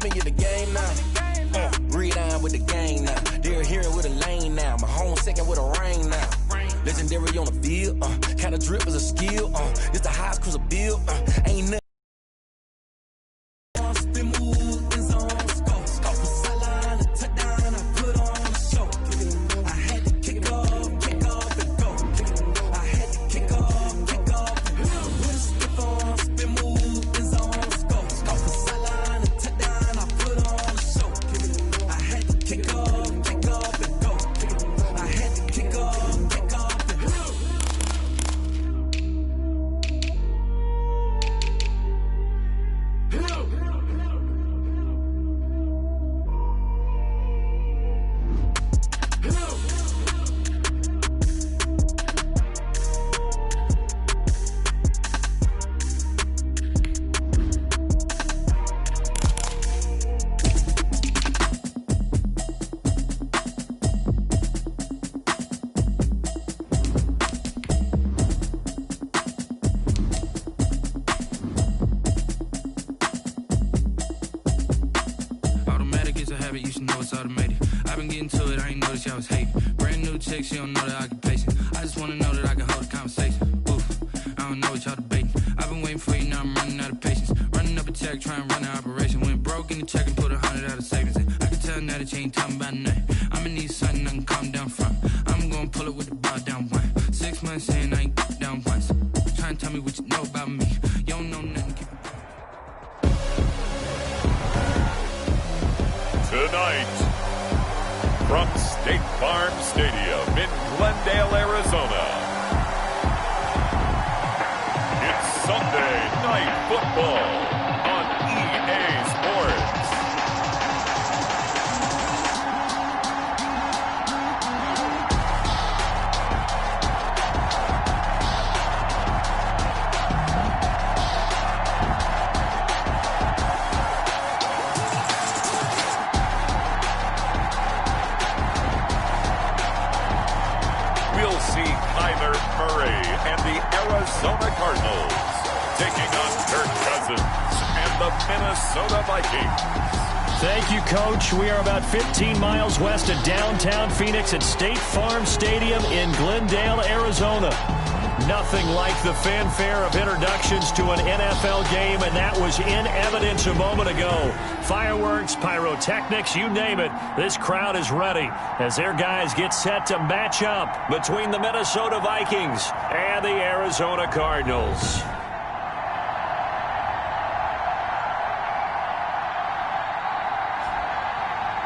me in the game now. Read on with the game now. They're here with a lane now. My home second with a rain now. Legendary on the field. Kind of drip is a skill. It's the highest cruiser bill. Ain't nothing. You should know it's automated. I've been getting to it, I ain't noticed y'all was hating. Brand new chick, she don't know the occupation. I just wanna know that I can hold a conversation. Oof, I don't know what y'all debating. I've been waiting for you, now I'm running out of patience. Running up a check, trying to run an operation. Went broke in the check and put 100 out of savings in. I can tell now that you ain't talking about nothing. I'ma need something I can calm down from. I'm gonna pull it with the bar down one. 6 months in, I ain't down once. Trying to tell me what you know about me. You don't know nothing, keep it. Tonight, from State Farm Stadium in Glendale, Arizona, it's Sunday Night Football on EA Sports. We'll see Kyler Murray and the Arizona Cardinals taking on Kirk Cousins and the Minnesota Vikings. Thank you, Coach. We are about 15 miles west of downtown Phoenix at State Farm Stadium in Glendale, Arizona. Nothing like the fanfare of introductions to an NFL game, and that was in evidence a moment ago. Fireworks, pyrotechnics, you name it. This crowd is ready as their guys get set to match up between the Minnesota Vikings and the Arizona Cardinals.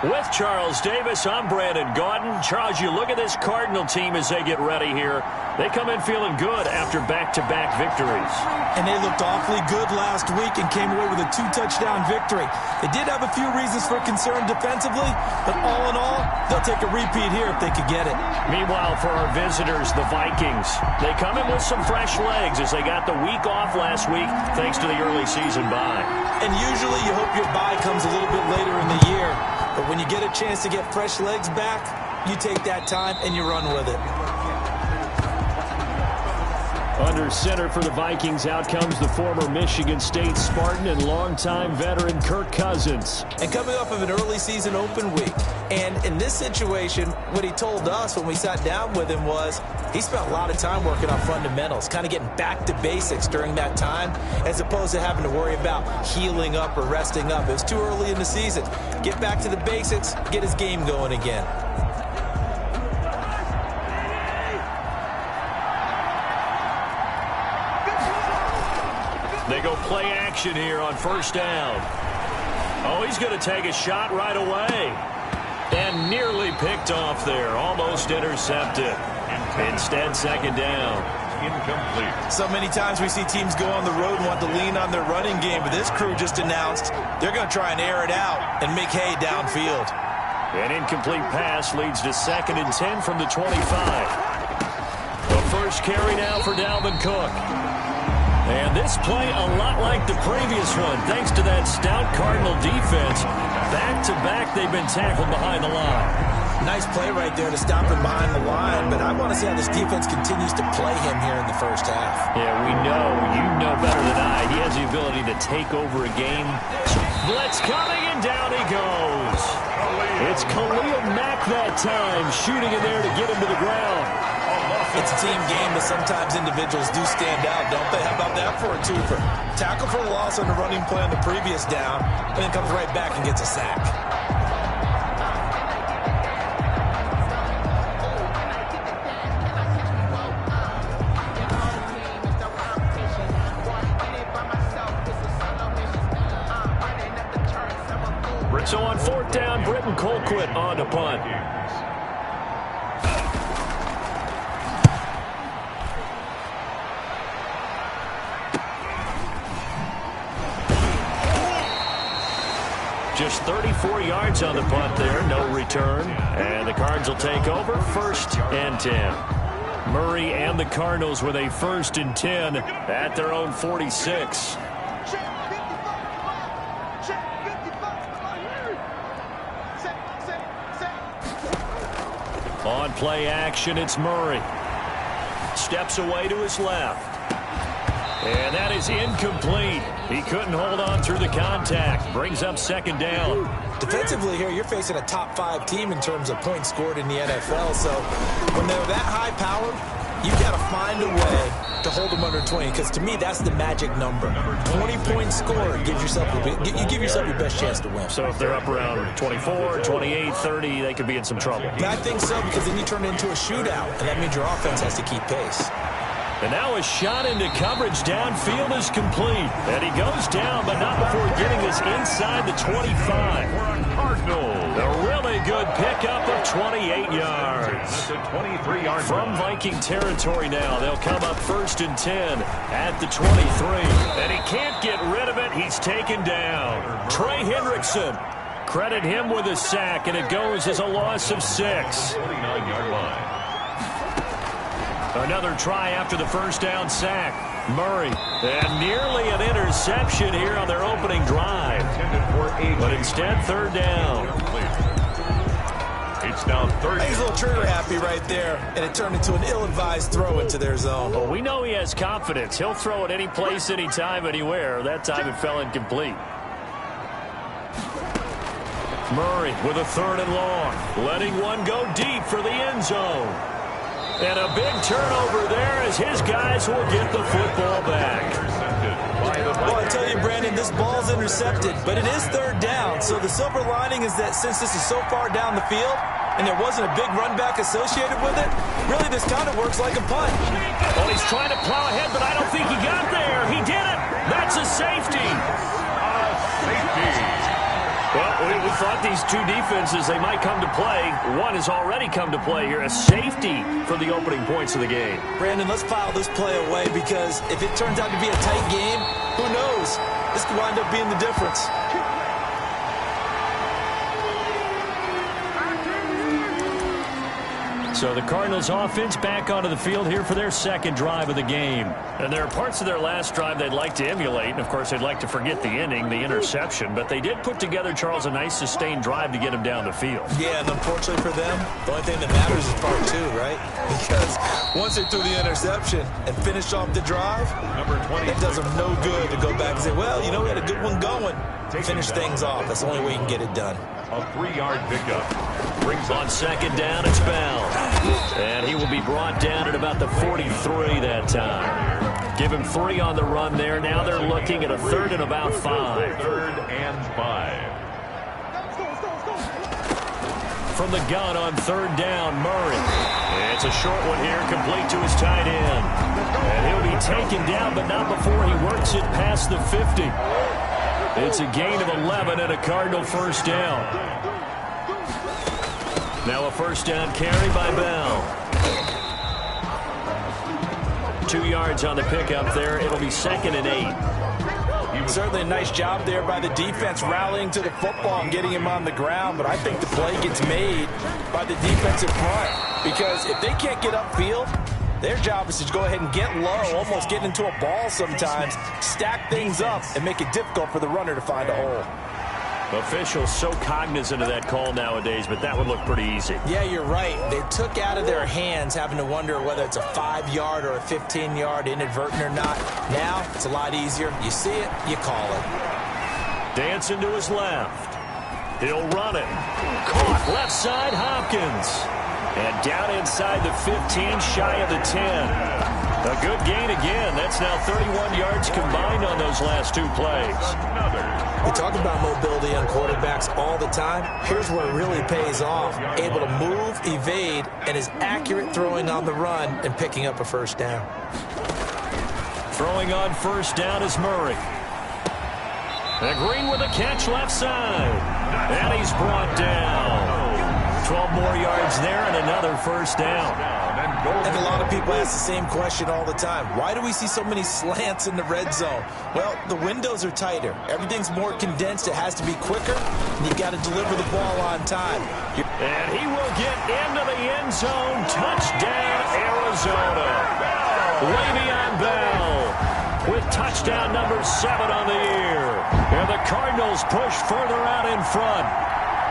With Charles Davis, I'm Brandon Gaudin. Charles, you look at this Cardinal team as they get ready here. They come in feeling good after back-to-back victories. And they looked awfully good last week and came away with a 2-touchdown victory. They did have a few reasons for concern defensively, but all in all, they'll take a repeat here if they could get it. Meanwhile, for our visitors, the Vikings, they come in with some fresh legs as they got the week off last week thanks to the early season bye. And usually you hope your bye comes a little bit later in the year. But when you get a chance to get fresh legs back, you take that time and you run with it. Under center for the Vikings, out comes the former Michigan State Spartan and longtime veteran Kirk Cousins. And coming off of an early season open week. And in this situation, what he told us when we sat down with him was he spent a lot of time working on fundamentals, kind of getting back to basics during that time, as opposed to having to worry about healing up or resting up. It was too early in the season. Get back to the basics, get his game going again. They go play action here on first down. Oh, he's going to take a shot right away. And nearly picked off there. Almost intercepted. Instead, second down. Incomplete. So many times we see teams go on the road and want to lean on their running game, but this crew just announced they're going to try and air it out and make hay downfield. An incomplete pass leads to 2nd and 10 from the 25. The first carry now for Dalvin Cook. And this play a lot like the previous one, thanks to that stout Cardinal defense. Back-to-back, they've been tackled behind the line. Nice play right there to stop him behind the line, but I want to see how this defense continues to play him here in the first half. Yeah, we know. You know better than I. He has the ability to take over a game. Blitz coming, and and down he goes. It's Khalil Mack that time, shooting in there to get him to the ground. It's a team game, but sometimes individuals do stand out, don't they? How about that for a twofer? Tackle for a loss on the running play on the previous down, and then comes right back and gets a sack. So on 4th down, Britton Colquitt on to punt. Just 34 yards on the punt there, no return. And the Cards will take over 1st and 10. Murray and the Cardinals with a 1st and 10 at their own 46. On play action, it's Murray. Steps away to his left. And that is incomplete. He couldn't hold on through the contact. Brings up 2nd down. Defensively here, you're facing a top 5 team in terms of points scored in the NFL. So when they're that high-powered, you've got to find a way to hold them under 20. Because to me, that's the magic number. 20-point score gives yourself you give yourself your best chance to win. So if they're up around 24, 28, 30, they could be in some trouble. I think so, because then you turn it into a shootout, and that means your offense has to keep pace. And now a shot into coverage downfield is complete. And he goes down, but not before getting us inside the 25. A really good pickup of 28 yards. From Viking territory now, they'll come up 1st and 10 at the 23. And he can't get rid of it. He's taken down. Trey Hendrickson. Credit him with a sack, and it goes as a loss of 6. 49-yard line. Another try after the 1st down sack. Murray. And nearly an interception here on their opening drive. But instead, 3rd down. It's now 3rd. He's a little trigger happy right there, and it turned into an ill-advised throw into their zone. Well, we know he has confidence. He'll throw it any place, anytime, anywhere. That time it fell incomplete. Murray with a 3rd and long. Letting one go deep for the end zone. And a big turnover there as his guys will get the football back. Well, I tell you, Brandon, this ball's intercepted, but it is 3rd down. So the silver lining is that since this is so far down the field and there wasn't a big run back associated with it, really this kind of works like a punt. Well, he's trying to plow ahead, but I don't think he got there. He did it. That's a safety. Well, we thought these two defenses, they might come to play. One has already come to play here, a safety for the opening points of the game. Brandon, let's file this play away because if it turns out to be a tight game, who knows? This could wind up being the difference. So the Cardinals offense back onto the field here for their 2nd drive of the game. And there are parts of their last drive they'd like to emulate. And, of course, they'd like to forget the inning, the interception. But they did put together, Charles, a nice sustained drive to get him down the field. Yeah, and unfortunately for them, the only thing that matters is part 2, right? Because once they threw the interception and finished off the drive, it does them no good to go back and say, well, you know, we had a good one going. Finish things off. That's the only way you can get it done. A 3-yard pickup. Brings on 2nd down, it's Bell. And he will be brought down at about the 43 that time. Give him 3 on the run there. Now they're looking at a 3rd and about 5. 3rd and 5. From the gun on 3rd down, Murray. It's a short one here, complete to his tight end. And he'll be taken down, but not before he works it past the 50. It's a gain of 11 and a Cardinal 1st down. Now a 1st down carry by Bell. 2 yards on the pickup there. It'll be 2nd and 8. Certainly a nice job there by the defense rallying to the football and getting him on the ground, but I think the play gets made by the defensive front because if they can't get upfield, their job is to go ahead and get low, almost get into a ball sometimes, stack things up, and make it difficult for the runner to find a hole. Officials so cognizant of that call nowadays, but that would look pretty easy. Yeah, you're right. They took out of their hands having to wonder whether it's a 5-yard or a 15-yard inadvertent or not. Now, it's a lot easier. You see it, you call it. Dancing to his left. He'll run it. Caught left side, Hopkins. And down inside the 15, shy of the 10. A good gain again. That's now 31 yards combined on those last two plays. We talk about mobility on quarterbacks all the time. Here's where it really pays off. Able to move, evade, and is accurate throwing on the run and picking up a first down. Throwing on first down is Murray. And Green with a catch left side. And he's brought down. 12 more yards there and another first down. And a lot of people ask the same question all the time. Why do we see so many slants in the red zone? Well, the windows are tighter. Everything's more condensed. It has to be quicker, and you've got to deliver the ball on time. And he will get into the end zone. Touchdown, Arizona. Le'Veon Bell with touchdown number 7 on the year. And the Cardinals push further out in front.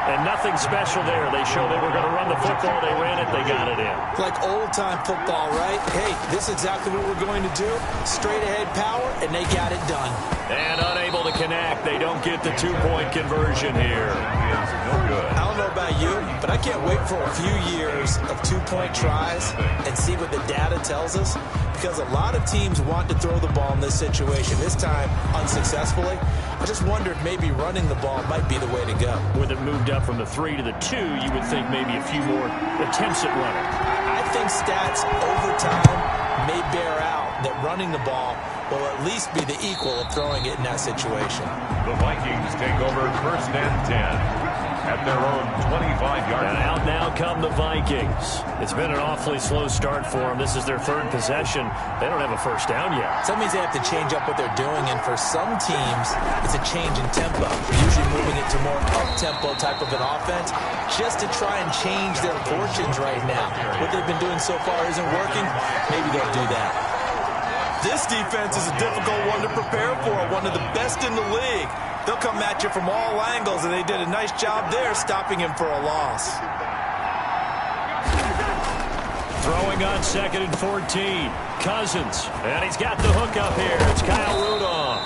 And nothing special there. They showed they were going to run the football. They ran it. They got it in. Like old-time football, right? Hey, this is exactly what we're going to do. Straight-ahead power, and they got it done. And unable to connect. They don't get the two-point conversion here. I don't know about you, but I can't wait for a few years of two-point tries and see what the data tells us. Because a lot of teams want to throw the ball in this situation. This time, unsuccessfully. I just wondered maybe running the ball might be the way to go. With it moved up from the 3 to the 2, you would think maybe a few more attempts at running. I think stats over time may bear out that running the ball will at least be the equal of throwing it in that situation. The Vikings take over first and 10 at their own 25-yard line. And out now come the Vikings. It's been an awfully slow start for them. This is their third possession. They don't have a first down yet. So that means they have to change up what they're doing, and for some teams, it's a change in tempo. Usually moving it to more up-tempo type of an offense just to try and change their fortunes right now. What they've been doing so far isn't working. Maybe they'll do that. This defense is a difficult one to prepare for, one of the best in the league. They'll come at you from all angles, and they did a nice job there stopping him for a loss. Throwing on 2nd and 14. Cousins. And he's got the hook up here. It's Kyle Rudolph.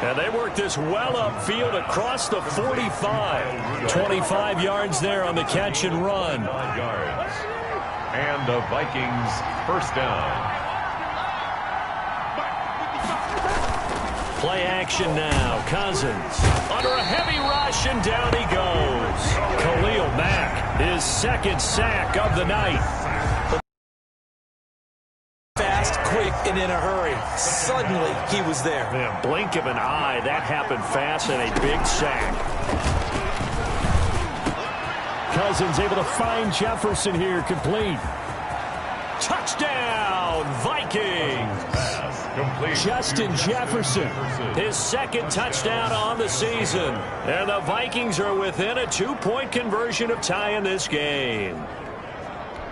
And they work this well upfield across the 45. 25 yards there on the catch and run. 5 yards. And the Vikings first down. Play action now. Cousins under a heavy rush, and down he goes. Khalil Mack, his second sack of the night. Fast, quick, and in a hurry. Suddenly, he was there. Man, blink of an eye. That happened fast, and a big sack. Cousins able to find Jefferson here, complete. Touchdown, Vikings. Justin Jefferson, his second touchdown on the season. And the Vikings are within a 2-point conversion of tying this game.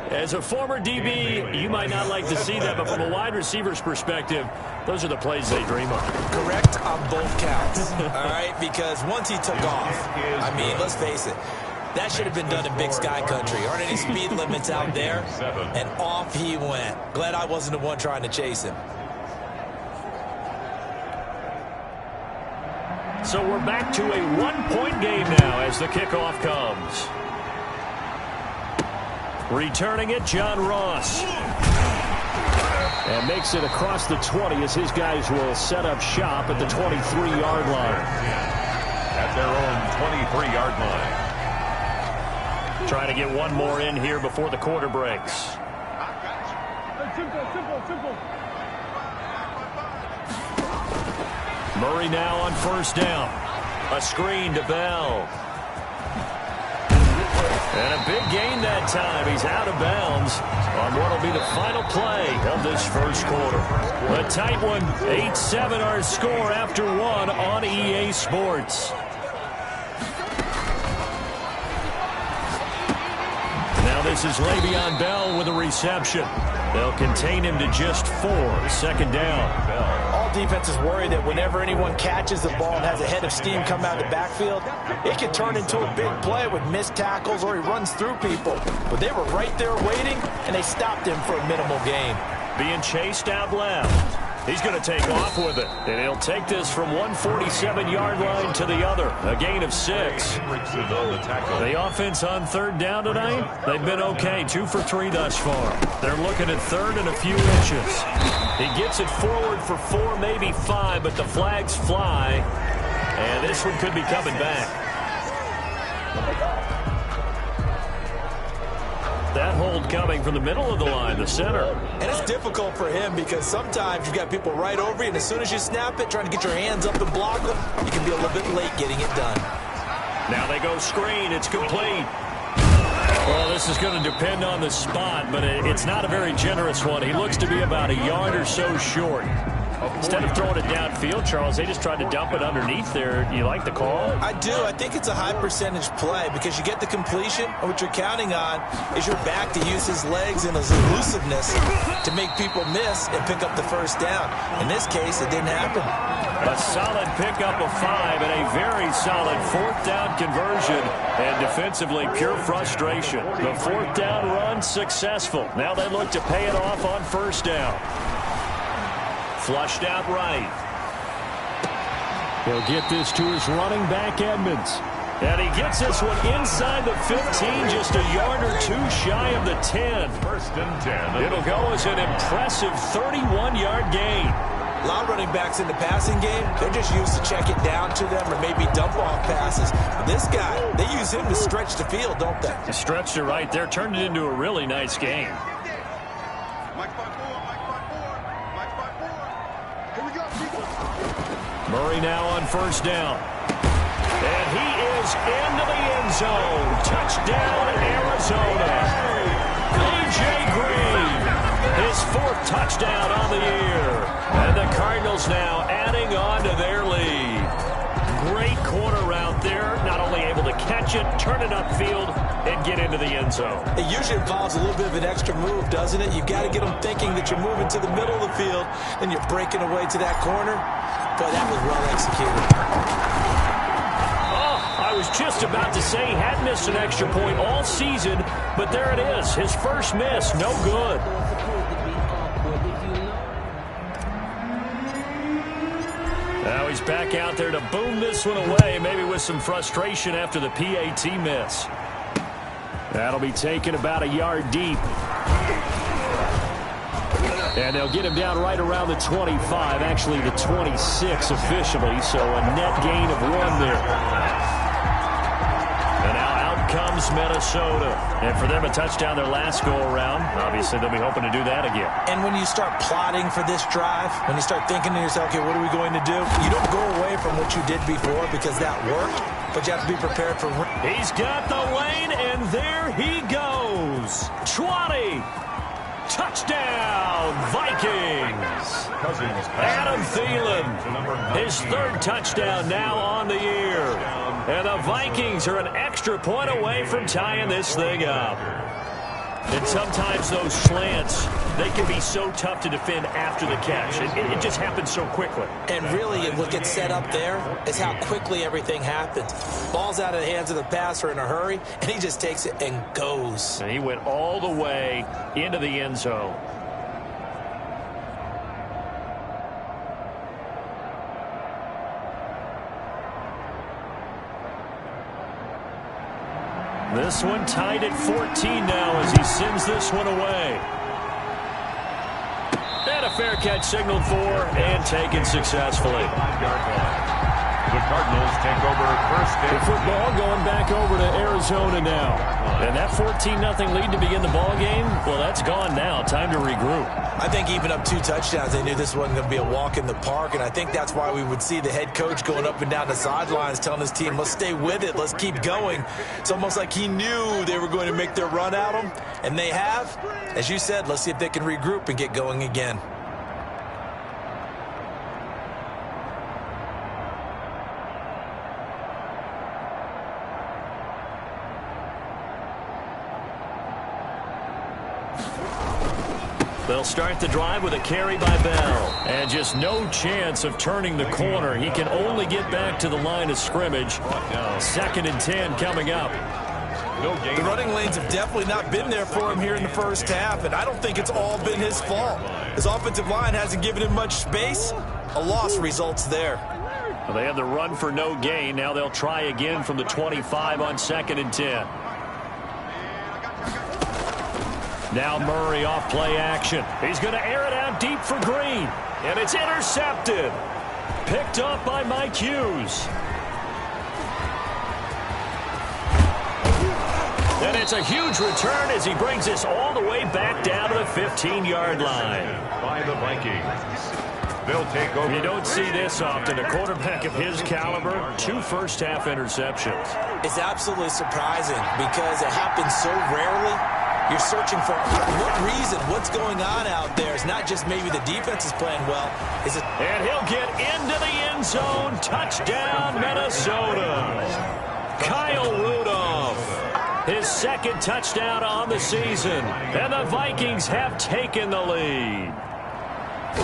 As a former DB, you might not like to see that, but from a wide receiver's perspective, those are the plays they dream of. Correct on both counts, all right? Because once he took off, I mean, let's face it, that should have been done in Big Sky Country. Aren't any speed limits out there? And off he went. Glad I wasn't the one trying to chase him. So we're back to a 1-point game now as the kickoff comes. Returning it, John Ross. And makes it across the 20 as his guys will set up shop at the 23-yard line. At their own 23-yard line. Trying to get one more in here before the quarter breaks. Murray now on first down. A screen to Bell. And a big gain that time. He's out of bounds on what will be the final play of this first quarter. A tight one. 8-7 our score after one on EA Sports. Now this is Le'Veon Bell with a reception. They'll contain him to just 4. Second down. All defenses worry that whenever anyone catches the ball and has a head of steam come out of the backfield, it can turn into a big play with missed tackles or he runs through people. But they were right there waiting, and they stopped him for a minimal gain. Being chased out left. He's going to take off with it. And he'll take this from 147-yard line to the other. A gain of 6. The offense on third down tonight, they've been okay. 2 for 3 thus far. They're looking at third and a few inches. He gets it forward for 4, maybe 5, but the flags fly. And this one could be coming back. That hold coming from the middle of the line, the center. And it's difficult for him because sometimes you've got people right over you, and as soon as you snap it, trying to get your hands up and block them, you can be a little bit late getting it done. Now they go screen. It's complete. Well, this is going to depend on the spot, but it's not a very generous one. He looks to be about a yard or so short. Instead of throwing it downfield, Charles, they just tried to dump it underneath there. You like the call? I do. I think it's a high percentage play because you get the completion, and what you're counting on is your back to use his legs and his elusiveness to make people miss and pick up the first down. In this case, it didn't happen. A solid pickup of 5 and a very solid 4th down conversion, and defensively pure frustration. The 4th down run successful. Now they look to pay it off on first down. Flushed out right. He'll get this to his running back, Edmonds. And he gets this one inside the 15, just a yard or 2 shy of the 10. First and 10. It'll go as an impressive 31-yard gain. A lot of running backs in the passing game, they're just used to check it down to them or maybe dump off passes. But this guy, they use him to stretch the field, don't they? He stretched it right there, turned it into a really nice game. Murray now on first down. And he is into the end zone. Touchdown, Arizona. A.J. Green, his 4th touchdown on the year. And the Cardinals now adding on to their lead. Great corner route there. Not only able to catch it, turn it upfield, and get into the end zone. It usually involves a little bit of an extra move, doesn't it? You've got to get them thinking that you're moving to the middle of the field, and you're breaking away to that corner. Boy, that was well executed. Oh, I was just about to say he had missed an extra point all season, but there it is. His first miss, no good. Now he's back out there to boom this one away, maybe with some frustration after the PAT miss. That'll be taken about a yard deep. And they'll get him down right around the 25, actually the 26 officially, so a net gain of 1 there. And now out comes Minnesota. And for them, a touchdown their last go-around. Obviously, they'll be hoping to do that again. And when you start plotting for this drive, when you start thinking to yourself, okay, what are we going to do? You don't go away from what you did before because that worked, but you have to be prepared for... He's got the lane, and there he goes. 20. Touchdown, Vikings. Adam Thielen, his 3rd touchdown now on the year. And the Vikings are an extra point away from tying this thing up. And sometimes those slants, they can be so tough to defend after the catch. It just happens so quickly. And really, what gets set up there is how quickly everything happens. Ball's out of the hands of the passer in a hurry, and he just takes it and goes. And he went all the way into the end zone. This one tied at 14 now as he sends this one away. And a fair catch signaled for and taken successfully. The Cardinals take over first and the football going back over to Arizona now. And that 14-0 lead to begin the ball game, well, that's gone now. Time to regroup. I think even up 2 touchdowns, they knew this wasn't going to be a walk in the park, and I think that's why we would see the head coach going up and down the sidelines telling his team, let's stay with it, let's keep going. It's almost like he knew they were going to make their run at him, and they have. As you said, let's see if they can regroup and get going again. They'll start the drive with a carry by Bell. And just no chance of turning the corner. He can only get back to the line of scrimmage. 2nd and 10 coming up. No gain. The running lanes have definitely not been there for him here in the first half, and I don't think it's all been his fault. His offensive line hasn't given him much space. A loss results there. Well, they have the run for no gain. Now they'll try again from the 25 on 2nd and 10. Now Murray off play action. He's going to air it out deep for Green. And it's intercepted. Picked up by Mike Hughes. And it's a huge return as he brings this all the way back down to the 15-yard line. By the Vikings. They'll take over. You don't see this often. A quarterback of his caliber, 2 first-half interceptions. It's absolutely surprising because it happens so rarely. You're searching for what reason, what's going on out there. It's not just maybe the defense is playing well. And he'll get into the end zone. Touchdown, Minnesota. Kyle Rudolph. His 2nd touchdown on the season. And the Vikings have taken the lead.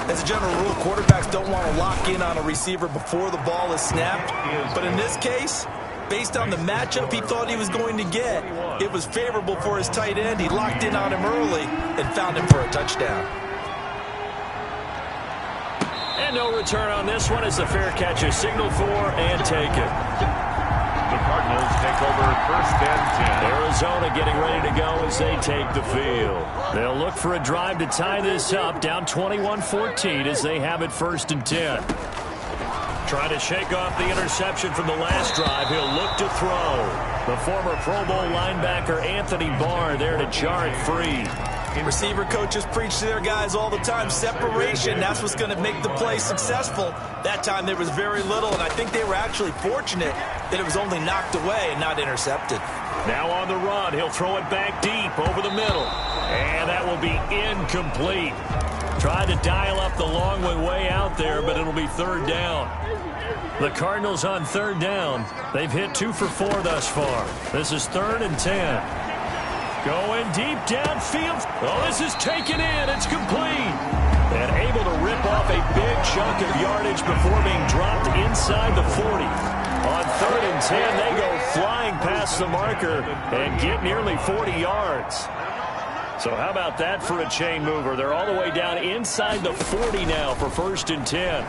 As a general rule, quarterbacks don't want to lock in on a receiver before the ball is snapped. But in this case, based on the matchup he thought he was going to get, it was favorable for his tight end. He locked in on him early and found him for a touchdown. And no return on this one as the fair catch is signaled for and taken. The Cardinals take over 1st and 10. Arizona getting ready to go as they take the field. They'll look for a drive to tie this up, down 21-14 as they have it 1st and 10. Trying to shake off the interception from the last drive. He'll look to throw. The former Pro Bowl linebacker Anthony Barr there to jar it free. Receiver coaches preach to their guys all the time. Separation, that's what's going to make the play successful. That time there was very little, and I think they were actually fortunate that it was only knocked away and not intercepted. Now on the run, he'll throw it back deep over the middle. And that will be incomplete. Tried to dial up the long way out there, but it'll be 3rd down. The Cardinals on 3rd down. They've hit 2 for 4 thus far. This is 3rd and 10. Going deep downfield. Oh, this is taken in. It's complete. And able to rip off a big chunk of yardage before being dropped inside the 40. On 3rd and 10, they go flying past the marker and get nearly 40 yards. So how about that for a chain mover? They're all the way down inside the 40 now for 1st and 10.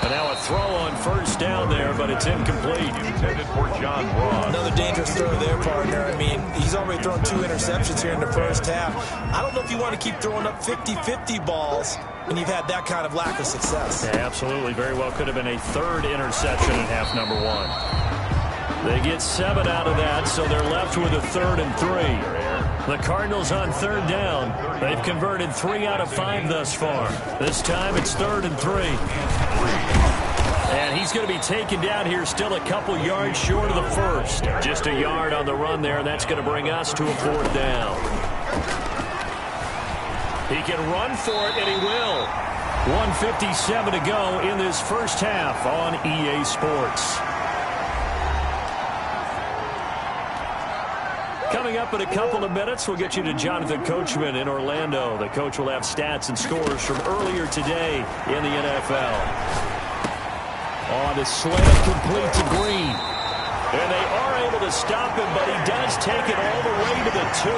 And now a throw on 1st down there, but it's incomplete. Intended for John Ross. Another dangerous throw there, partner. I mean, he's already thrown 2 interceptions here in the first half. I don't know if you want to keep throwing up 50-50 balls when you've had that kind of lack of success. Yeah, absolutely. Very well could have been a 3rd interception in half number 1. They get 7 out of that, so they're left with a 3rd and 3. The Cardinals on 3rd down. They've converted 3 out of 5 thus far. This time it's 3rd and 3. And he's going to be taken down here still a couple yards short of the 1st. Just a yard on the run there, and that's going to bring us to a 4th down. He can run for it, and he will. 1:57 to go in this first half on EA Sports. Coming up in a couple of minutes, we'll get you to Jonathan Coachman in Orlando. The coach will have stats and scores from earlier today in the NFL. On a slant complete to Green. And they are able to stop him, but he does take it all the way to the 2.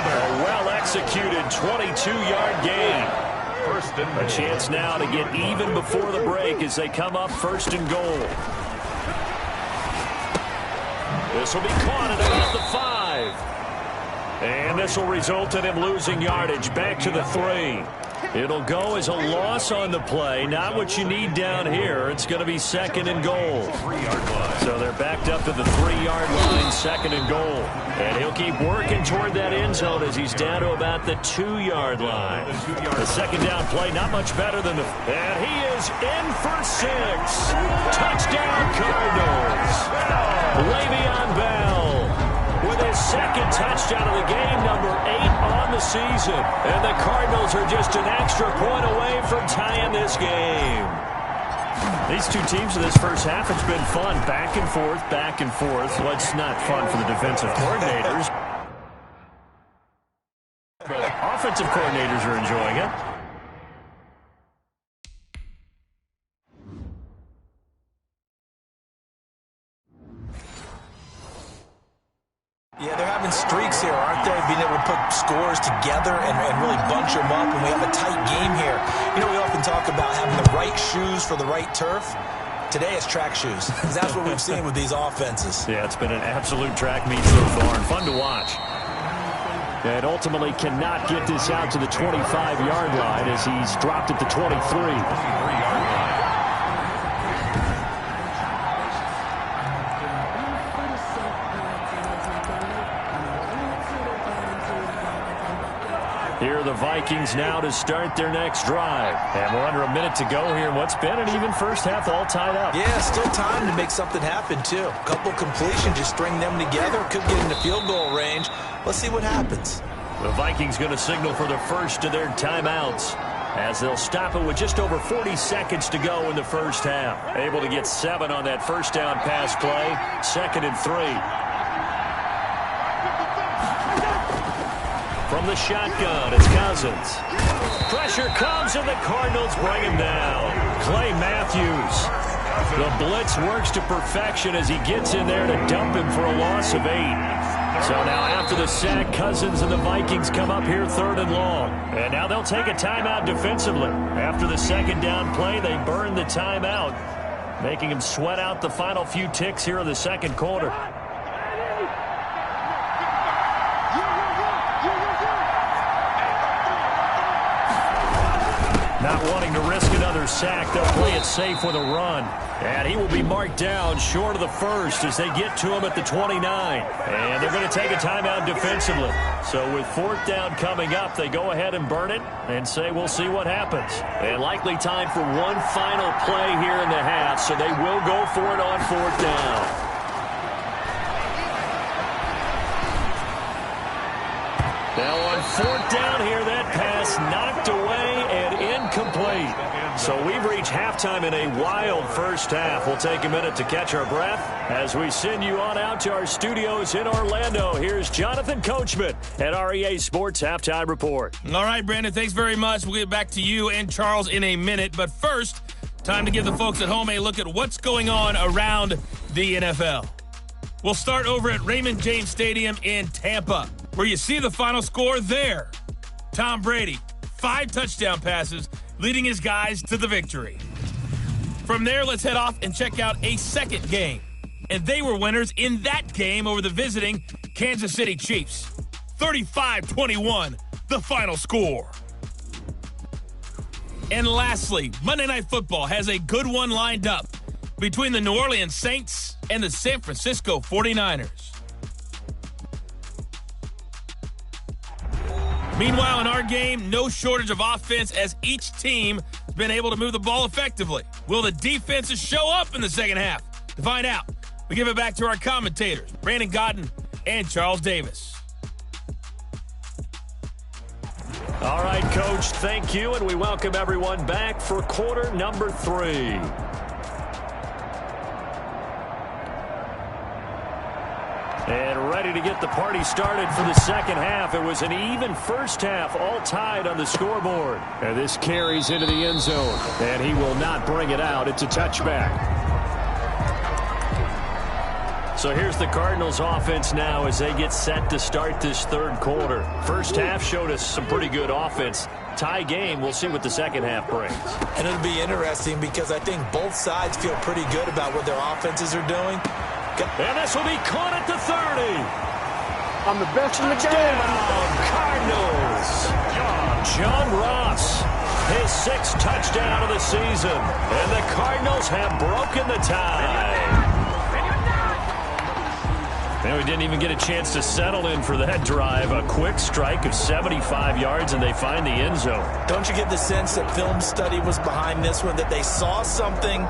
A well-executed 22-yard gain. A chance now to get even before the break as they come up 1st and goal. This will be caught at about the 5. And this will result in him losing yardage back to the 3. It'll go as a loss on the play. Not what you need down here. It's going to be 2nd and goal. So they're backed up to the 3-yard line, 2nd and goal. And he'll keep working toward that end zone as he's down to about the 2-yard line. The 2nd down play, not much better than the... And he is in for 6. Touchdown, Cardinals. Le'Veon Bell with his 2nd touchdown of the game, number 8 on the season. And the Cardinals are just an extra point away from tying this game. These two teams in this first half, it's been fun. Back and forth, back and forth. Well, it's not fun for the defensive coordinators. But offensive coordinators are enjoying it. streaks here, aren't they? Being able to put scores together and really bunch them up, and we have a tight game here. You know, we often talk about having the right shoes for the right turf. Today it's track shoes, because that's what we've seen with these offenses. Yeah, it's been an absolute track meet so far, and fun to watch. And ultimately cannot get this out to the 25-yard line as he's dropped at the 23. Here are the Vikings now to start their next drive. And we're under a minute to go here in what's been an even first half, all tied up. Yeah, still time to make something happen, too. A couple completions, just string them together. Could get into field goal range. Let's see what happens. The Vikings going to signal for the first of their timeouts as they'll stop it with just over 40 seconds to go in the first half. Able to get 7 on that first down pass play. 2nd and 3. From the shotgun, it's Cousins. Pressure comes, and the Cardinals bring him down. Clay Matthews. The blitz works to perfection as he gets in there to dump him for a loss of 8. So now after the sack, Cousins and the Vikings come up here 3rd and long. And now they'll take a timeout defensively. After the second down play, they burn the timeout, making him sweat out the final few ticks here in the second quarter. Not wanting to risk another sack, they'll play it safe with a run. And he will be marked down short of the first as they get to him at the 29. And they're going to take a timeout defensively. So with 4th down coming up, they go ahead and burn it and say we'll see what happens. And likely time for one final play here in the half, so they will go for it on 4th down. Now on 4th down here, that pass knocked away and incomplete. So we've reached halftime in a wild first half. We'll take a minute to catch our breath as we send you on out to our studios in Orlando. Here's Jonathan Coachman at REA Sports Halftime Report. All right, Brandon, thanks very much. We'll get back to you and Charles in a minute. But first, time to give the folks at home a look at what's going on around the NFL. We'll start over at Raymond James Stadium in Tampa, where you see the final score there. Tom Brady, 5 touchdown passes, leading his guys to the victory. From there, let's head off and check out a second game. And they were winners in that game over the visiting Kansas City Chiefs. 35-21, the final score. And lastly, Monday Night Football has a good one lined up between the New Orleans Saints and the San Francisco 49ers. Meanwhile, in our game, no shortage of offense as each team has been able to move the ball effectively. Will the defenses show up in the second half? To find out, we give it back to our commentators, Brandon Godden and Charles Davis. All right, Coach, thank you, and we welcome everyone back for quarter number 3. And ready to get the party started for the second half. It was an even first half, all tied on the scoreboard. And this carries into the end zone. And he will not bring it out. It's a touchback. So here's the Cardinals offense now as they get set to start this third quarter. First half showed us some pretty good offense. Tie game. We'll see what the second half brings. And it'll be interesting because I think both sides feel pretty good about what their offenses are doing. And this will be caught at the 30. I'm the best in the game. Cardinals. John Ross, his 6th touchdown of the season. And the Cardinals have broken the tie. And we didn't even get a chance to settle in for that drive. A quick strike of 75 yards, and they find the end zone. Don't you get the sense that film study was behind this one, that they saw something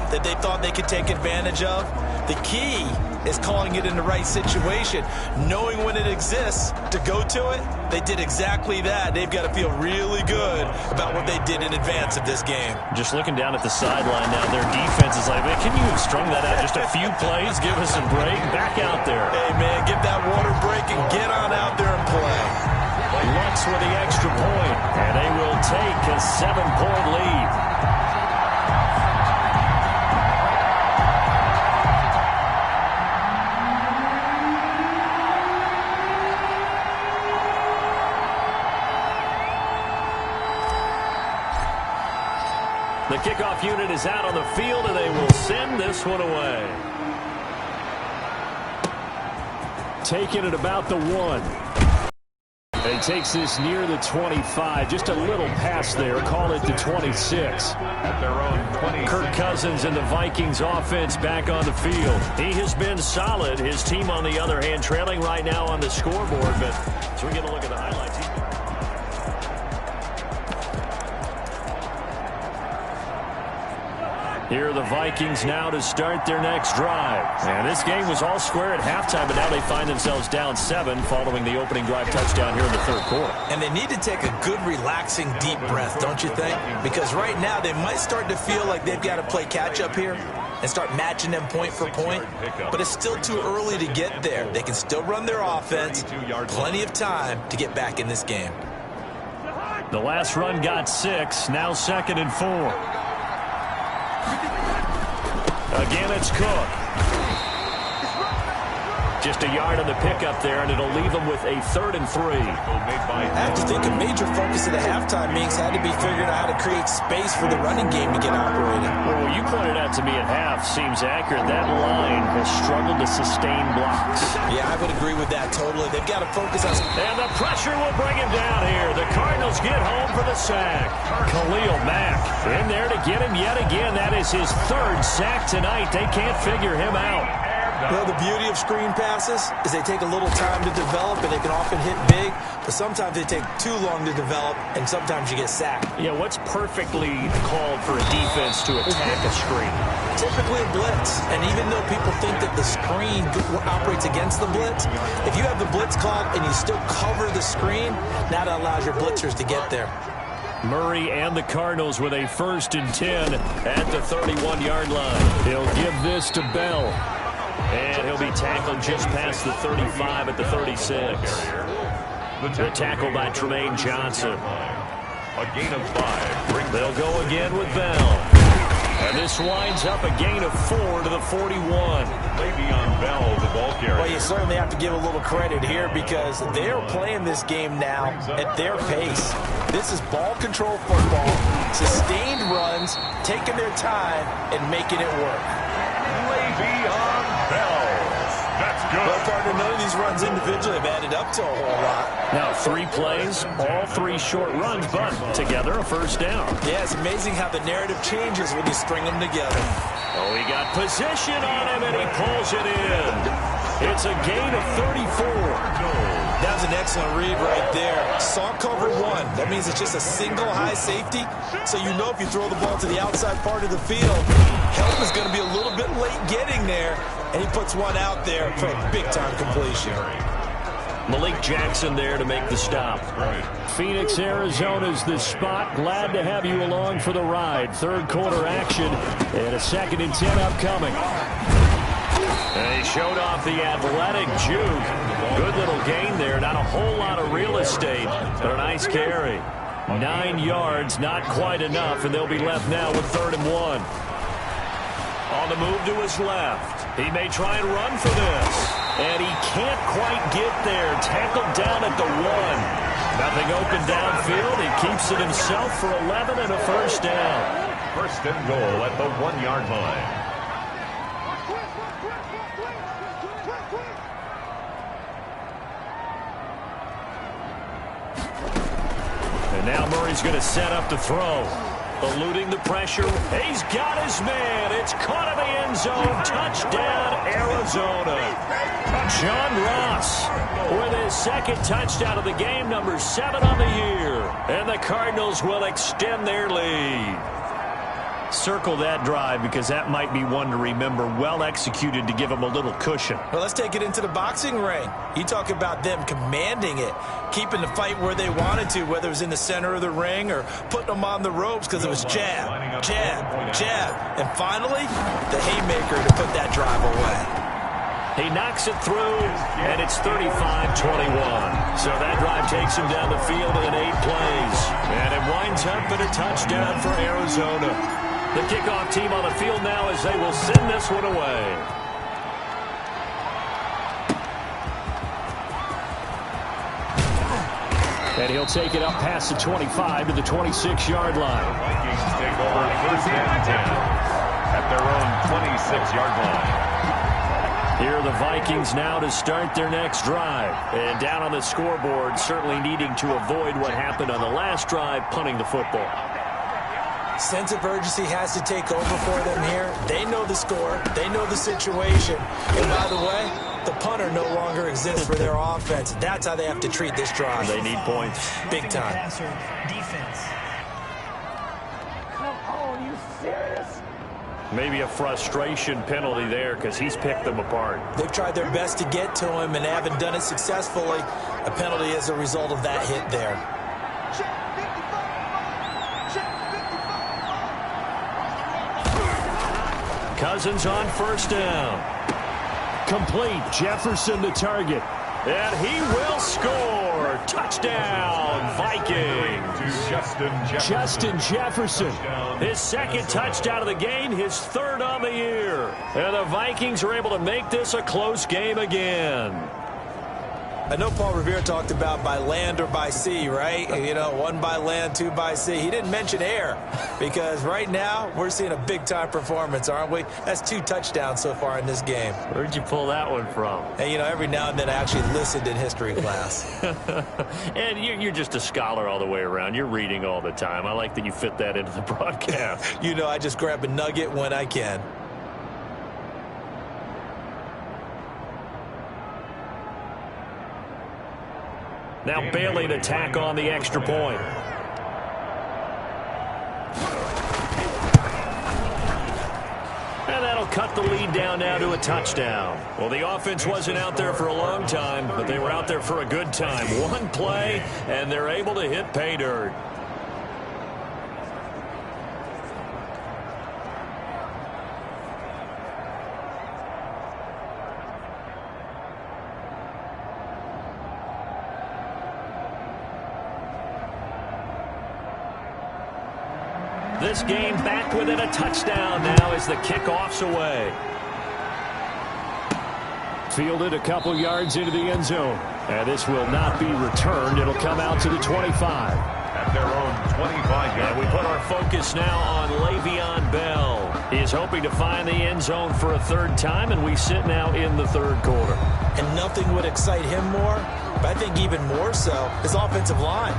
that they thought they could take advantage of? The key is calling it in the right situation, knowing when it exists to go to it. They did exactly that. They've got to feel really good about what they did in advance of this game. Just looking down at the sideline now, their defense is like, man, can you have strung that out just a few plays? Give us a break. Back out there. Hey, man, give that water break and get on out there and play. Lutz with the extra point, and they will take a 7-point lead. kickoff unit is out on the field, and they will send this one away. Taking it about the 1. He takes this near the 25. Just a little pass there. Call it the 26. At their own 26. Kirk Cousins and the Vikings offense back on the field. He has been solid. His team, on the other hand, trailing right now on the scoreboard. But as we get a look at the highlights, here are the Vikings now to start their next drive. And this game was all square at halftime, but now they find themselves down 7 following the opening drive touchdown here in the third quarter. And they need to take a good, relaxing, deep breath, don't you think? Because right now they might start to feel like they've got to play catch-up here and start matching them point for point. But it's still too early to get there. They can still run their offense. Plenty of time to get back in this game. The last run got 6. Now 2nd and 4. Again, it's Cook. Just a yard on the pickup there, and it'll leave them with a 3rd and 3. I have to think a major focus of the halftime meetings had to be figuring out how to create space for the running game to get operating. Well, what you pointed out to me at half seems accurate. That line has struggled to sustain blocks. Yeah, I would agree with that totally. They've got to focus on... And the pressure will bring him down here. The Cardinals get home for the sack. Khalil Mack in there to get him yet again. That is his 3rd sack tonight. They can't figure him out. Well, the beauty of screen passes is they take a little time to develop, and they can often hit big, but sometimes they take too long to develop, and sometimes you get sacked. Yeah, what's perfectly called for a defense to attack a screen? Typically a blitz, and even though people think that the screen operates against the blitz, if you have the blitz called and you still cover the screen, that allows your blitzers to get there. Murray and the Cardinals with a 1st and 10 at the 31-yard line. He'll give this to Bell. And he'll be tackled just past the 35 at the 36. The tackle by Tremaine Johnson. A gain of 5. They'll go again with Bell. And this winds up a gain of 4 to the 41. Le'Veon Bell, the ball carrier. Well, you certainly have to give a little credit here because they're playing this game now at their pace. This is ball control football, sustained runs, taking their time, and making it work. Le'Veon Bell. That's good. Well, partner, none of these runs individually have added up to a whole lot. Now 3 plays, all 3 short runs, but together a 1st down. Yeah, it's amazing how the narrative changes when you string them together. Oh, he got position on him, and he pulls it in. It's a gain of 34. That was an excellent read right there. Saw cover 1. That means it's just a single high safety. So you know if you throw the ball to the outside part of the field, help is going to be a little bit late getting there. And he puts one out there for a big-time completion. Malik Jackson there to make the stop. Phoenix, Arizona's the spot. Glad to have you along for the ride. 3rd quarter action and a 2nd and 10 upcoming. And he showed off the athletic juke. Good little gain there. Not a whole lot of real estate, but a nice carry. 9 yards, not quite enough, and they'll be left now with 3rd and 1. On the move to his left. He may try and run for this. And he can't quite get there. Tackled down at the 1. Nothing open downfield. He keeps it himself for 11 and a 1st down. 1st and goal at the 1-yard line. And now Murray's going to set up the throw. Eluding the pressure. He's got his man. It's caught in the end zone. Touchdown, Arizona. John Ross with his 2nd touchdown of the game, number 7 on the year. And the Cardinals will extend their lead. Circle that drive because that might be one to remember. Well executed to give them a little cushion. Well, let's take it into the boxing ring. You talk about them commanding it, keeping the fight where they wanted to, whether it was in the center of the ring or putting them on the ropes because it was jab, jab, jab. And finally, the haymaker to put that drive away. He knocks it through, and it's 35-21. So that drive takes him down the field in 8 plays. And it winds up in a touchdown for Arizona. The kickoff team on the field now as they will send this one away. And he'll take it up past the 25 to the 26-yard line. Vikings take over 1st and 10 at their own 26-yard line. Here are the Vikings now to start their next drive. And down on the scoreboard, certainly needing to avoid what happened on the last drive, punting the football. Sense of urgency has to take over for them here. They know the score. They know the situation. And by the way, the punter no longer exists for their offense. That's how they have to treat this drive. They need points. Big time. Defense. Come on, you serious? Maybe a frustration penalty there because he's picked them apart. They've tried their best to get to him and haven't done it successfully. A penalty as a result of that hit there. Cousins on 1st down. Complete. Jefferson to target. And he will score. Touchdown, Vikings. Justin Jefferson. His 2nd touchdown of the game, his 3rd on the year. And the Vikings are able to make this a close game again. I know Paul Revere talked about by land or by sea, right? You know, 1 by land, 2 by sea. He didn't mention air because right now we're seeing a big-time performance, aren't we? That's 2 touchdowns so far in this game. Where'd you pull that one from? And, you know, every now and then I actually listened in history class. And you're just a scholar all the way around. You're reading all the time. I like that you fit that into the broadcast. You know, I just grab a nugget when I can. Now Bailey to tack on the extra point. And that'll cut the lead down now to a touchdown. Well, the offense wasn't out there for a long time, but they were out there for a good time. 1 play, and they're able to hit pay dirt. This game back within a touchdown now as the kickoff's away. Fielded a couple yards into the end zone. And this will not be returned. It'll come out to the 25. At their own 25-yard line. And we put our focus now on Le'Veon Bell. He's hoping to find the end zone for a 3rd time, and we sit now in the 3rd quarter. And nothing would excite him more, but I think even more so, his offensive line.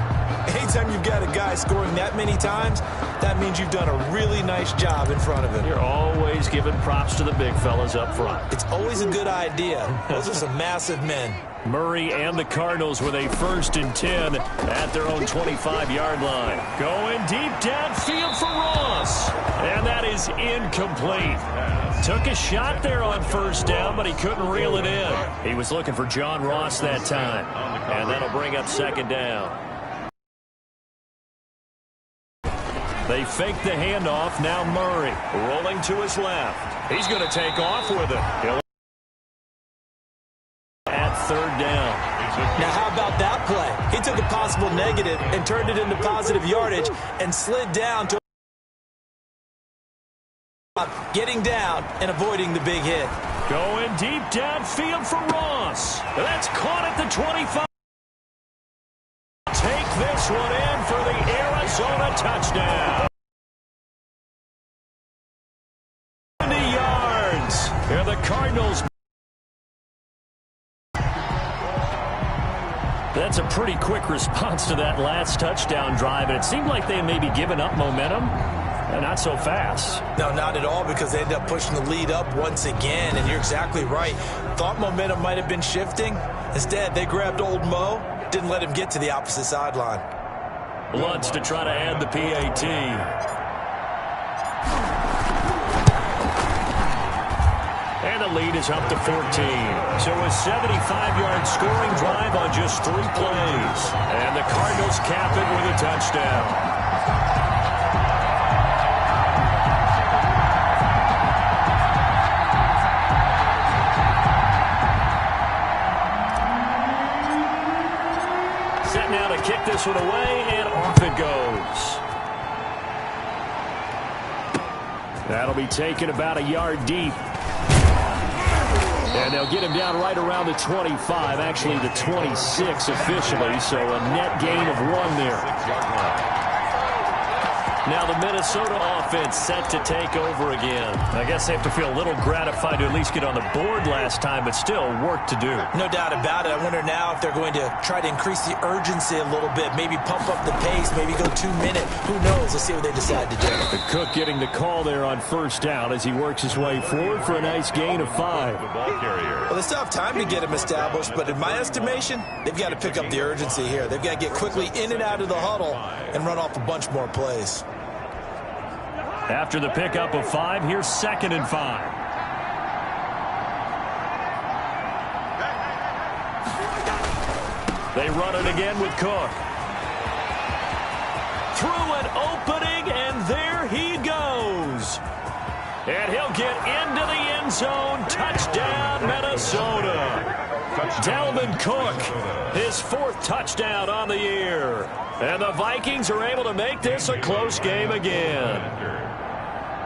Anytime you've got a guy scoring that many times, that means you've done a really nice job in front of him. You're always giving props to the big fellas up front. It's always a good idea. Those are some massive men. Murray and the Cardinals with a 1st and 10 at their own 25-yard line. Going deep downfield for Ross. And that is incomplete. Took a shot there on 1st down, but he couldn't reel it in. He was looking for John Ross that time. And that'll bring up 2nd down. They fake the handoff. Now Murray rolling to his left. He's going to take off with it. At 3rd down. Now, how about that play? He took a possible negative and turned it into positive yardage and slid down to getting down and avoiding the big hit. Going deep downfield for Ross. That's caught at the 25. Take this one in for the Arizona touchdown. 70 yards. Here the Cardinals. That's a pretty quick response to that last touchdown drive, and it seemed like they had maybe given up momentum. Not so fast. No, not at all, because they ended up pushing the lead up once again, and you're exactly right. Thought momentum might have been shifting. Instead, they grabbed old Mo, didn't let him get to the opposite sideline. Lutz to try to add the PAT. And the lead is up to 14. So a 75-yard scoring drive on just 3 plays. And the Cardinals cap it with a touchdown. Set now to kick this one away, and off it goes. That'll be taken about a yard deep. And they'll get him down right around the 25, actually the 26 officially, so a net gain of 1 there. Now the Minnesota offense set to take over again. I guess they have to feel a little gratified to at least get on the board last time, but still work to do. No doubt about it. I wonder now if they're going to try to increase the urgency a little bit, maybe pump up the pace, maybe go 2 minutes. Who knows? Let's see what they decide to do. The Cook getting the call there on first down as he works his way forward for a nice gain of 5. Well, they still have time to get him established, but in my estimation, they've got to pick up the urgency here. They've got to get quickly in and out of the huddle and run off a bunch more plays. After the pickup of 5, here's 2nd and 5. They run it again with Cook. Through an opening, and there he goes. And he'll get into the end zone. Touchdown, Minnesota. Dalvin Cook, his 4th touchdown on the year. And the Vikings are able to make this a close game again.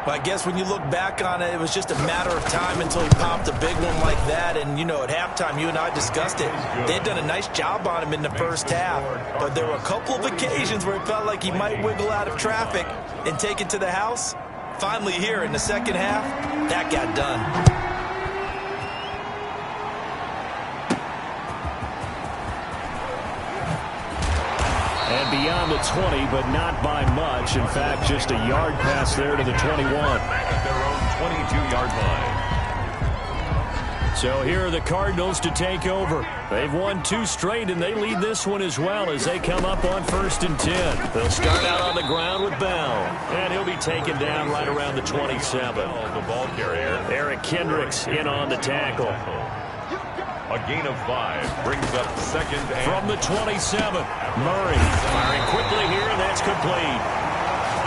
But I guess when you look back on it, it was just a matter of time until he popped a big one like that. And, you know, at halftime, you and I discussed it. They had done a nice job on him in the first half. But there were a couple of occasions where it felt like he might wiggle out of traffic and take it to the house. Finally here in the second half, that got done. And beyond the 20, but not by much. In fact, just a yard pass there to the 21. Back at their own 22-yard line. So here are the Cardinals to take over. They've won 2 straight, and they lead this one as well as they come up on 1st and 10. They'll start out on the ground with Bell, and he'll be taken down right around the 27. The ball carrier. Eric Kendricks in on the tackle. A gain of 5 brings up 2nd and... From the 27, Murray firing quickly here, and that's complete.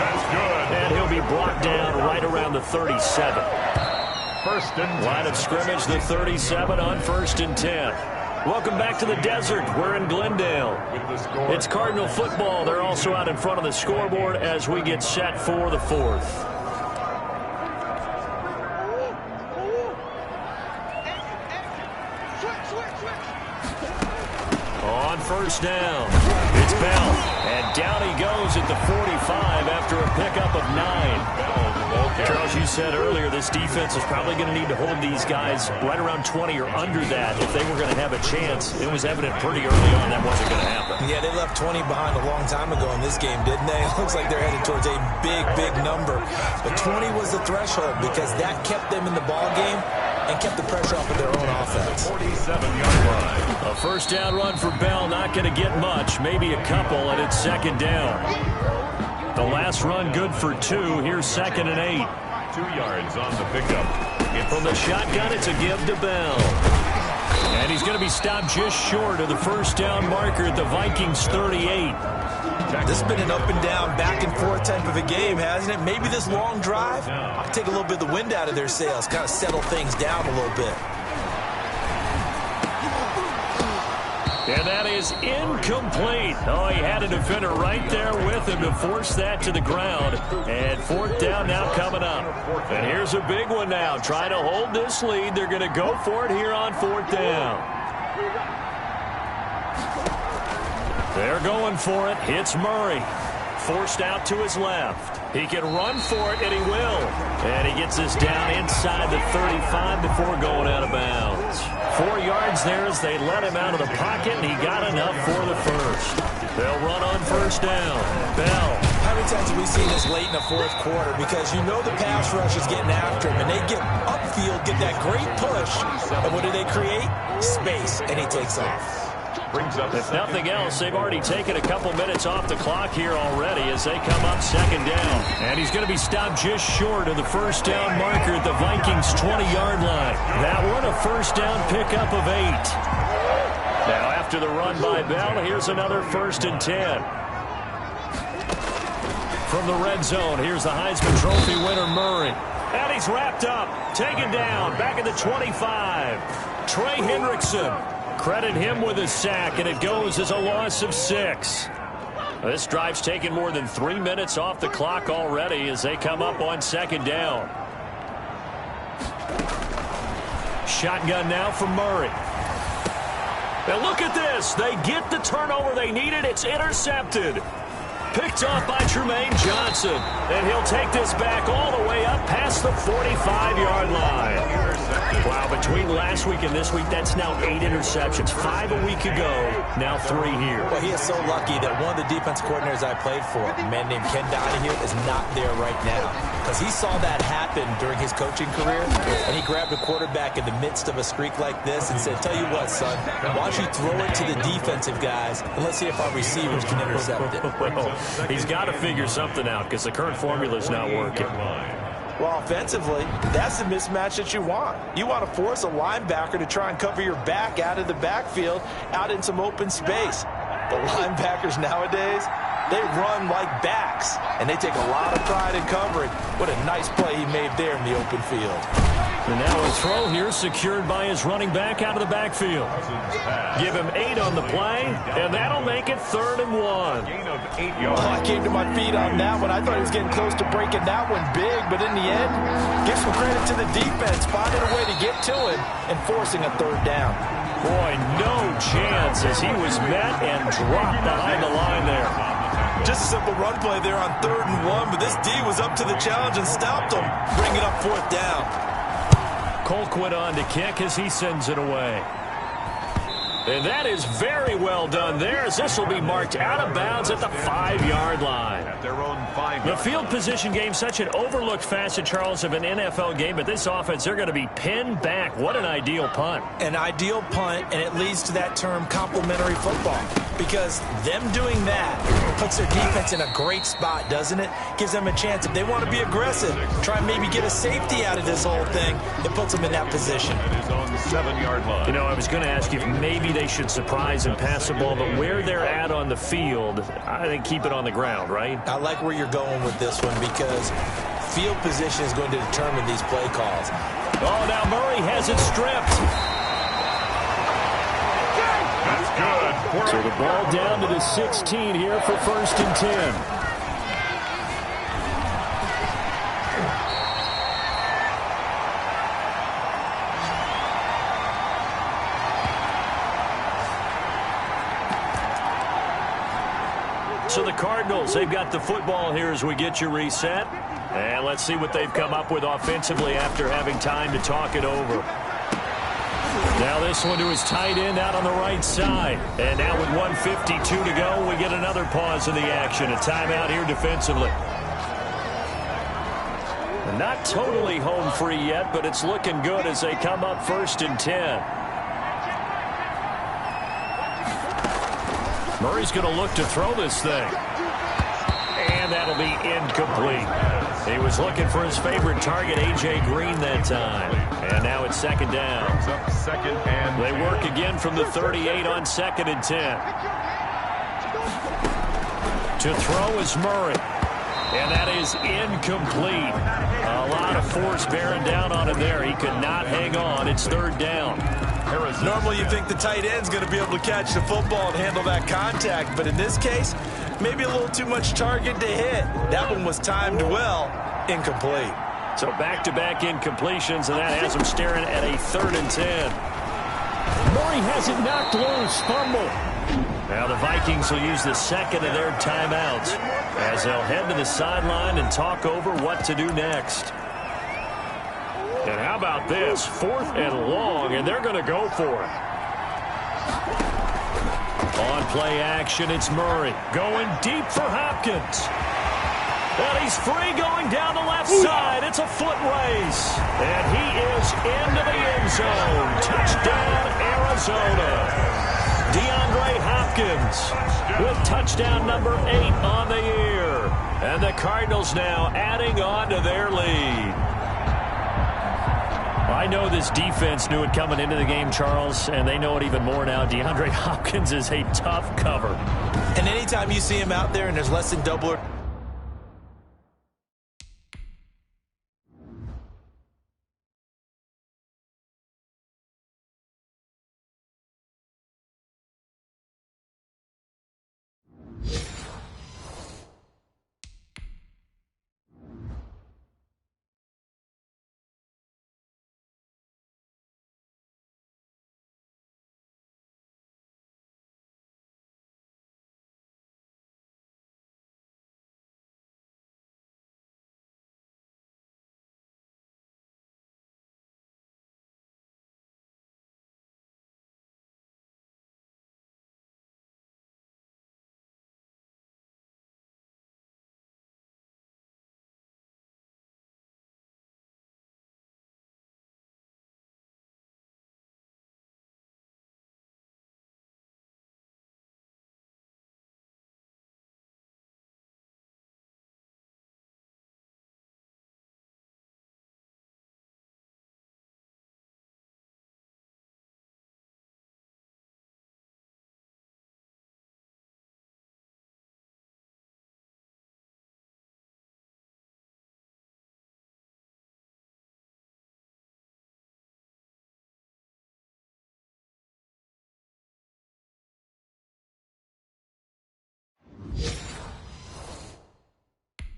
That's good. And he'll be brought down right around the 37. 1st and 10. Line of scrimmage, the 37 on 1st and 10. Welcome back to the desert. We're in Glendale. It's Cardinal football. They're also out in front of the scoreboard as we get set for the 4th. On 1st down, it's Bell, and down he goes at the 45 after a pickup of 9. Charles, you said earlier this defense is probably going to need to hold these guys right around 20 or under that if they were going to have a chance. It was evident pretty early on that wasn't going to happen. Yeah, they left 20 behind a long time ago in this game, didn't they? It looks like they're headed towards a big, big number. But 20 was the threshold because that kept them in the ball game and kept the pressure off of their own offense. 47-yard line. A 1st down run for Bell, not going to get much, maybe a couple, and it's 2nd down. The last run good for 2. Here's 2nd and 8. 2 yards on the pickup. From the shotgun, it's a give to Bell. And he's going to be stopped just short of the 1st down marker at the Vikings 38. This has been an up and down, back and forth type of a game, hasn't it? Maybe this long drive will take a little bit of the wind out of their sails, kind of settle things down a little bit. And that is incomplete. Oh, he had a defender right there with him to force that to the ground. And 4th down now coming up. And here's a big one now. Trying to hold this lead. They're going to go for it here on 4th down. They're going for it. Hits Murray. Forced out to his left. He can run for it, and he will. And he gets this down inside the 35 before going out of bounds. 4 yards there as they let him out of the pocket, and he got enough for the 1st. They'll run on 1st down. Bell. How many times have we seen this late in the 4th quarter? Because you know the pass rush is getting after him, and they get upfield, get that great push, and what do they create? Space, and he takes off. If nothing else, they've already taken a couple minutes off the clock here already as they come up 2nd down. And he's going to be stopped just short of the 1st down marker at the Vikings 20-yard line. That one a 1st down pickup of 8. Now after the run by Bell, here's another 1st and 10. From the red zone, here's the Heisman Trophy winner Murray. And he's wrapped up, taken down, back at the 25. Trey Hendrickson. Credit him with a sack, and it goes as a loss of 6. This drive's taken more than 3 minutes off the clock already as they come up on 2nd down. shotgun now for Murray. And look at this. They get the turnover they needed. It's intercepted. Picked off by Trumaine Johnson. And he'll take this back all the way up past the 45-yard line. Wow, between last week and this week, that's now 8 interceptions. 5 a week ago, now 3 here. Well, he is so lucky that one of the defense coordinators I played for, a man named Ken Donahue, is not there right now. Because he saw that happen during his coaching career, and he grabbed a quarterback in the midst of a streak like this and said, tell you what, son, why don't you throw it to the defensive guys, and let's see if our receivers can intercept it. Well, he's got to figure something out because the current formula is not working. Well, offensively, that's the mismatch that you want. You want to force a linebacker to try and cover your back out of the backfield, out in some open space. The linebackers nowadays, they run like backs, and they take a lot of pride in covering. What a nice play he made there in the open field. And now a throw here secured by his running back out of the backfield. Give him 8 on the play, and that'll make it 3rd and 1. Oh, I came to my feet on that one. I thought he was getting close to breaking that one big, but in the end, give some credit to the defense, finding a way to get to him and forcing a 3rd down. Boy, no chance as he was met and dropped behind the line there. Just a simple run play there on 3rd and 1, but this D was up to the challenge and stopped him, bringing up 4th down. Colquitt on to kick as he sends it away. And that is very well done there as this will be marked out of bounds at the 5-yard line. At their own 5 The field position game, such an overlooked facet, Charles, of an NFL game, but this offense, they're going to be pinned back. What an ideal punt. An ideal punt, and it leads to that term complementary football. Because them doing that puts their defense in a great spot, doesn't it? Gives them a chance. If they want to be aggressive, try and maybe get a safety out of this whole thing, it puts them in that position. It is on the 7-yard line. You know, I was going to ask you if maybe they should surprise and pass the ball, but where they're at on the field, I think keep it on the ground, right? I like where you're going with this one because field position is going to determine these play calls. Oh, now Murray has it stripped. That's good. So the ball down to the 16 here for 1st and 10. So the Cardinals, they've got the football here as we get you reset. And let's see what they've come up with offensively after having time to talk it over. Now this one to his tight end out on the right side. And now with 1:52 to go, we get another pause in the action. A timeout here defensively. Not totally home free yet, but it's looking good as they come up 1st and 10. Murray's going to look to throw this thing. And that'll be incomplete. He was looking for his favorite target, A.J. Green, that time. And now it's 2nd down. Up 2nd and They work again from the 38 on 2nd and 10. To throw is Murray. And that is incomplete. A lot of force bearing down on him there. He could not hang on. It's 3rd down. Normally you think the tight end's going to be able to catch the football and handle that contact, but in this case, maybe a little too much target to hit. That one was timed well, incomplete. So back-to-back incompletions, and that has him staring at a 3rd and 10. Murray has it knocked loose, fumble. Now the Vikings will use the 2nd of their timeouts as they'll head to the sideline and talk over what to do next. And how about this? 4th and long, and they're going to go for it. On play action, it's Murray going deep for Hopkins. And he's free going down the left side. It's a foot race. And he is into the end zone. Touchdown, Arizona. DeAndre Hopkins with touchdown number 8 on the year. And the Cardinals now adding on to their lead. I know this defense knew it coming into the game, Charles, and they know it even more now. DeAndre Hopkins is a tough cover. And anytime you see him out there and there's less than double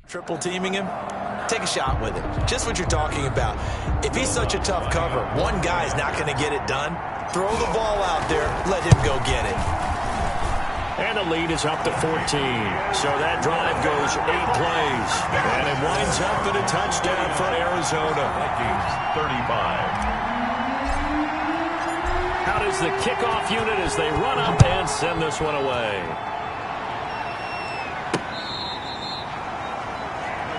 Triple teaming him, take a shot with it. Just what you're talking about. If he's such a tough cover, one guy's not going to get it done. Throw the ball out there, let him go get it. And the lead is up to 14. So that drive goes 8 plays. And it winds up in a touchdown for Arizona. Vikings 35. Out is the kickoff unit as they run up and send this one away.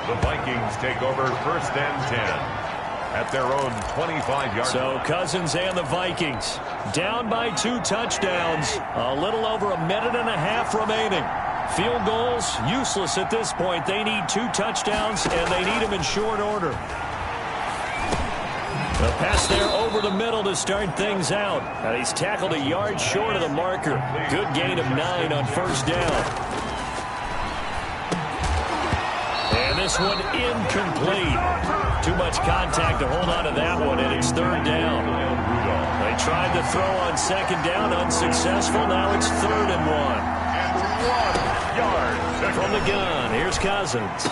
The Vikings take over 1st and 10 at their own 25-yard. So Cousins and the Vikings down by 2 touchdowns. A little over a minute and a half remaining. Field goals useless at this point. They need 2 touchdowns, and they need them in short order. The pass there over the middle to start things out. And he's tackled a yard short of the marker. Good gain of 9 on 1st down. And this one incomplete. Too much contact to hold on to that one, and it's 3rd down. They tried to throw on 2nd down, unsuccessful. Now it's 3rd and 1. 1 yard. From the gun, here's Cousins.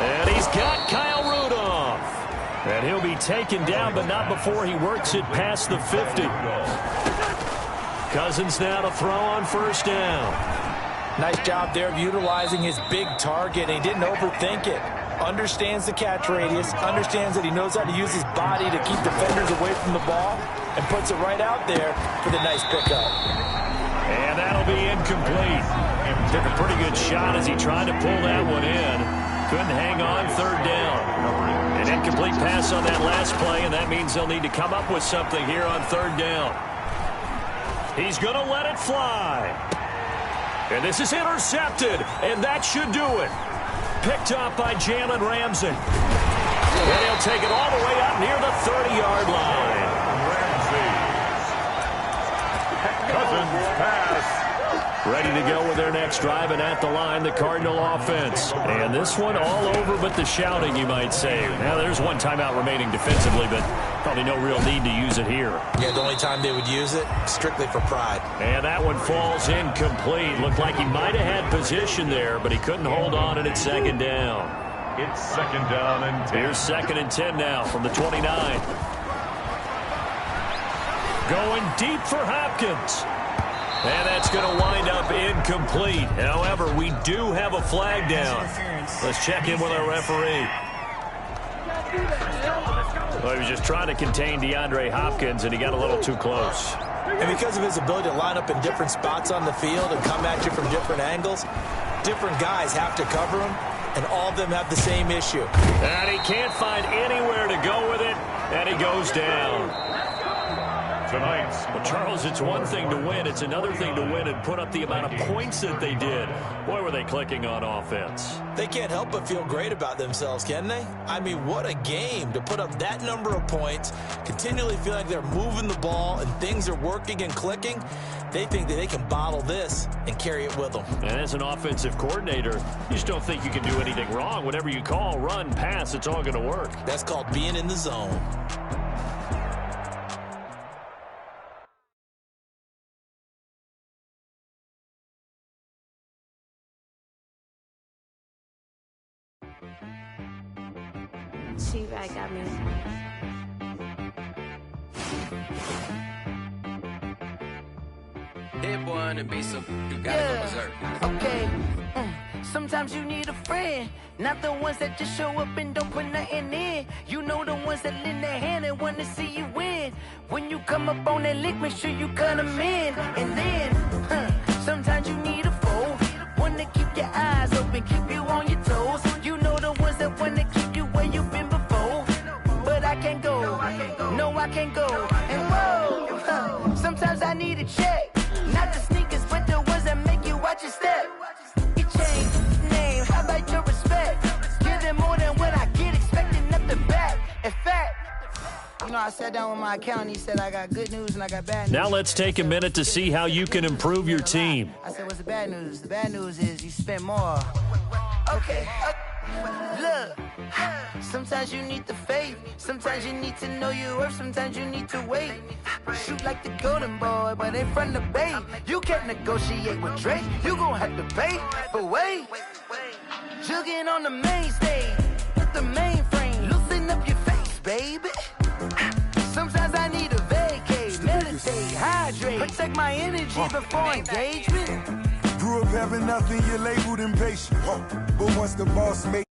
And he's got Kyle Rudolph. And he'll be taken down, but not before he works it past the 50. Cousins now to throw on 1st down. Nice job there of utilizing his big target, and he didn't overthink it. Understands the catch radius, understands that he knows how to use his body to keep defenders away from the ball, and puts it right out there for the nice pickup. And that'll be incomplete. Took a pretty good shot as he tried to pull that one in. Couldn't hang on, 3rd down. An incomplete pass on that last play, and that means they'll need to come up with something here on 3rd down. He's going to let it fly. And this is intercepted, and that should do it. Picked up by Jalen Ramsey. And he'll take it all the way up near the 30-yard line. Ramsey. Cousins pass. Ready to go with their next drive, and at the line, the Cardinal offense. And this one all over but the shouting, you might say. Now, there's one timeout remaining defensively, but probably no real need to use it here. Yeah, the only time they would use it, strictly for pride. And that one falls incomplete. Looked like he might have had position there, but he couldn't hold on, and it's 2nd down. It's 2nd down and 10. Here's 2nd and 10 now from the 29. Going deep for Hopkins. And that's going to wind up incomplete. However, we do have a flag down. Let's check in with our referee. Well, he was just trying to contain DeAndre Hopkins, and he got a little too close. And because of his ability to line up in different spots on the field and come at you from different angles, different guys have to cover him, and all of them have the same issue. And he can't find anywhere to go with it, and he goes down. Tonight's. Well, Charles, it's one thing to win. It's another thing to win and put up the amount of points that they did. Boy, were they clicking on offense. They can't help but feel great about themselves, can they? I mean, what a game to put up that number of points, continually feel like they're moving the ball and things are working and clicking. They think that they can bottle this and carry it with them. And as an offensive coordinator, you just don't think you can do anything wrong. Whatever you call, run, pass, it's all going to work. That's called being in the zone. T-Rag got me. Hit boy on the beat, so you gotta go berserk. Okay. Sometimes you need a friend, not the ones that just show up and don't put nothing in. You know the ones that lend their hand and want to see you win. When you come up on that lick, make sure you cut them in. And then, sometimes you need a foe, one to keep your eyes open, keep you on your toes. You know the ones that want to keep you where you've been before. But I can't go, no I can't go. And whoa, sometimes I need a check. Not the sneakers, but the ones that make you watch your step. You change name, how about your respect? Give them more than what I get, expecting nothing back. In fact, you know, I sat down with my accountant, he said I got good news and I got bad news. Now let's take a minute to see how you can improve your team. I said, what's the bad news? The bad news is you spend more. Okay. Look, sometimes you need the faith, sometimes you need to know your worth, sometimes you need to wait. Shoot like the golden boy, but in front of Bay. You can't negotiate with Drake, you gon' have to pay. But wait, Jugging on the main stage with the mainframe. Loosen up your face, baby. Sometimes I need a vacate, meditate, hydrate, protect my energy before engagement. Grew up having nothing, you're labeled impatient. But once the boss make